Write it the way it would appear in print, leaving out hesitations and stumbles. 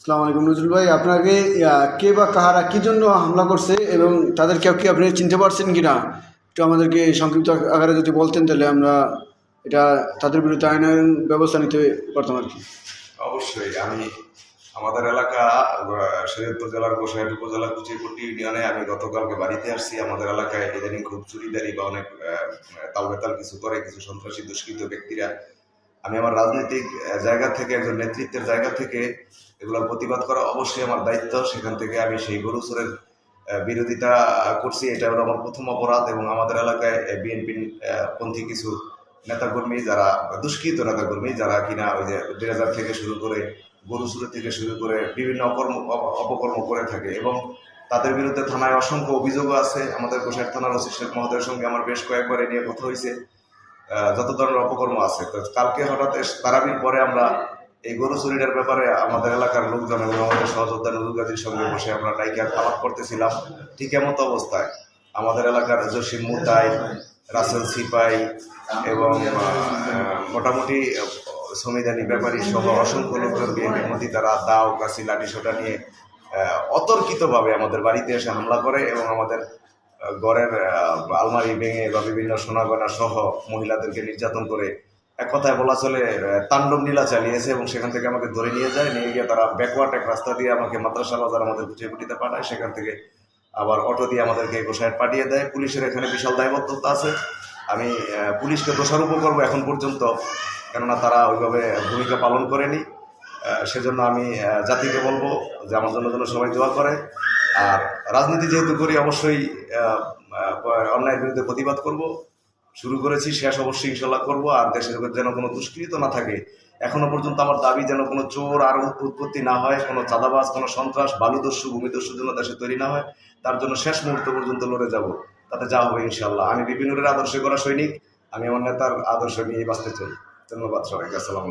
আসসালামু আলাইকুম নজরুল ভাই, আপনাকে কে বা কাহারা কী জন্য হামলা করছে এবং তাদের কেউ কি আপনি চিনতে পারছেন কি না, একটু আমাদেরকে সংক্ষিপ্ত আকারে যদি বলতেন তাহলে আমরা এটা তাদের বিরুদ্ধে আইনানুগ ব্যবস্থা নিতে পারতাম আর কি। অবশ্যই আমি আমাদের এলাকা শরীয়তপুর জেলার গোসাইট উপজেলা কুচিপুটি ইউনিয়নে আমি গতকালকে বাড়িতে আসছি। আমাদের এলাকায় ইদানিং খুব চুরিদারি বা অনেক তালবেতাল কিছু করে কিছু সন্ত্রাসী দুষ্কৃত ব্যক্তিরা। আমি আমার রাজনৈতিক জায়গা থেকে, একজন নেতৃত্বের জায়গা থেকে এগুলোর প্রতিবাদ করা অবশ্যই আমার দায়িত্ব। সেখান থেকে আমি সেই গরু চোরের বিরোধিতা করছি। এটা হলো আমার প্রথম অপরাধ। এবং আমাদের এলাকায় বিএনপি পন্থী কিছু নেতাকর্মী, যারা দুষ্কৃত নেতাকর্মী, যারা কিনা ওই যে ড্রেজার থেকে শুরু করে গরু চুরি থেকে শুরু করে বিভিন্ন অপকর্ম করে থাকে এবং তাদের বিরুদ্ধে থানায় অসংখ্য অভিযোগও আছে। আমাদের গোসাইট থানার ওসি শেখ মহোদয়ের সঙ্গে আমার বেশ কয়েকবার এ নিয়ে কথা হয়েছে, যত ধরনের অপকর্ম আছে। তো কালকে হঠাৎ তারাবির পরে আমরা এই গরু চুরিটার ব্যাপারে আমাদের এলাকার লোকজন এবং আমাদের সহযোদ্ধা নজরুল গাজীর সঙ্গে বসে আমরা নাইকার আলাপ করতেছিলাম। ঠিক এমতো অবস্থায় আমাদের এলাকার জসিম মুতাই, রাসেল সিপাই এবং মোটামুটি সমিদানি ব্যাপারী সহ অসংখ্য লোকজন বিএনপির মধ্যে তারা দাও কাশি লাঠি সোটা নিয়ে অতর্কিতভাবে আমাদের বাড়িতে এসে হামলা করে এবং আমাদের ঘরের আলমারি ভেঙে বা বিভিন্ন সোনাগয়না সহ মহিলাদেরকে নির্যাতন করে, এক কথায় বলা চলে তাণ্ডব নীলা চালিয়েছে। এবং সেখান থেকে আমাকে ধরে নিয়ে যায়, নিয়ে গিয়ে তারা ব্যাকওয়ার্ড এক রাস্তা দিয়ে আমাকে মাদ্রাসা বাজার আমাদের কুচিপুটিতে পাঠায়, সেখান থেকে আবার অটো দিয়ে আমাদেরকে গোসাইট পাঠিয়ে দেয়। পুলিশের এখানে বিশাল দায়বদ্ধতা আছে। আমি পুলিশকে দোষারোপ করবো এখন পর্যন্ত, কেননা তারা ওইভাবে ভূমিকা পালন করেনি। সেজন্য আমি জাতিকে বলবো যে আমার জন্য যেন সবাই দোয়া করে। আর রাজনীতি যেহেতু করি, অবশ্যই অন্যায়ের বিরুদ্ধে প্রতিবাদ করব। শুরু করেছি, শেষ অবশ্যই ইনশাল্লাহ করব। আর দেশের যেন কোনো দুষ্কৃত না থাকে। এখনো পর্যন্ত আমার দাবি যেন কোনো চোর আর উৎপত্তি না হয়, কোনো চাঁদাবাজ, কোনো সন্ত্রাস, বালুদস্যু, ভূমিদস্যুর জন্য দেশে তৈরি না হয়। তার জন্য শেষ মুহূর্ত পর্যন্ত লড়ে যাব, তাতে যা হবে ইনশাল্লাহ। আমি বিপিনুরের আদর্শে করা সৈনিক, আমি আমার নেতার আদর্শ নিয়ে বাঁচতে চাই। ধন্যবাদ সবাইকে। আসসালাম।